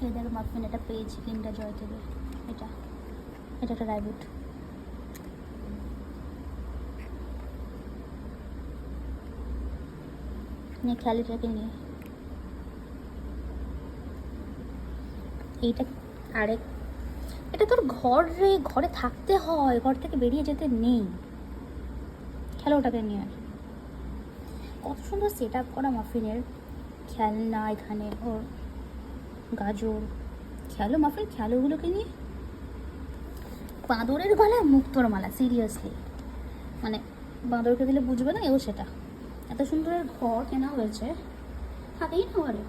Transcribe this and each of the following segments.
এই দেখো মাফিন এটা পেয়েছি কিন্ডার জয় থেকে। এটা এটা একটা র্যাবিট। নিয়ে খেয়ালিটাকে নিয়ে এইটা আরেক, এটা তোর ঘর রে, ঘরে থাকতে হয়, ঘর থেকে বেরিয়ে যেতে নেই। খেলো ওটাকে নিয়ে। কত সুন্দর সেট আপ করা মাফিনের খেলনা, এখানে ওর গাজর। খেলো মাফিন, খেলো ওগুলোকে নিয়ে। বাঁদরের গলায় মুক্তোর মালা, সিরিয়াসলি মানে বাঁদরকে দিলে বুঝবে না, এও সেটা। এত সুন্দরের ঘর কেনা হয়েছে, থাকেই না ঘরে।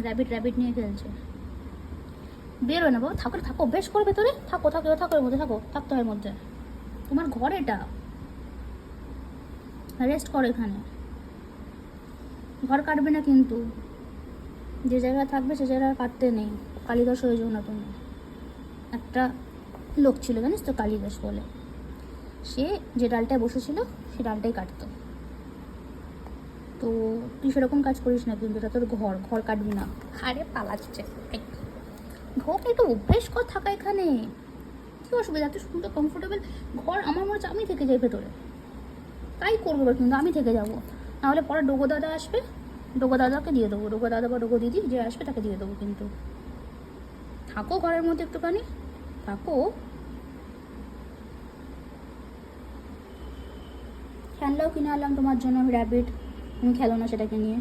র্যাবিট র্যাবিট নিয়ে খেলছে। বেরোয় না বাবা, থাকো থাকো, বেশ করে ভেতরে থাকো, থাকো থাকো, এর মধ্যে থাকো, থাকতে হয় এর মধ্যে। তোমার ঘর এটা, রেস্ট করো এখানে। ঘর কাটবে না কিন্তু, যে জায়গায় থাকবে সে জায়গায় কাটতে নেই। কালিদাস হয়ে যাও না তুমি। একটা লোক ছিল জানিস তো, কালিদাস বলে, সে যে ডালটায় বসেছিল সে ডালটাই কাটতো। তো তুই সেরকম কাজ করিস না কিন্তু, এটা তোর ঘর, ঘর কাটবি না। আরে পালাচ্ছে, ঘর একটু অভ্যেস কর থাকা এখানে, কী অসুবিধা? এত সুন্দর কমফোর্টেবল ঘর, আমার মনে হচ্ছে আমি থেকে যাই ভেতরে। তাই করবো এবার, কিন্তু আমি থেকে যাবো, নাহলে পরে ডোগো দাদা আসবে, ডোগো দাদাকে দিয়ে দেবো, ডোগো দাদা বা ডোগো দিদি যে আসবে তাকে দিয়ে দেবো। কিন্তু থাকো ঘরের মধ্যে একটুখানি, থাকো। খেলনাও কিনে আনলাম তোমার জন্য আমি, র্যাবিট, তুমি খেলো না সেটাকে নিয়ে।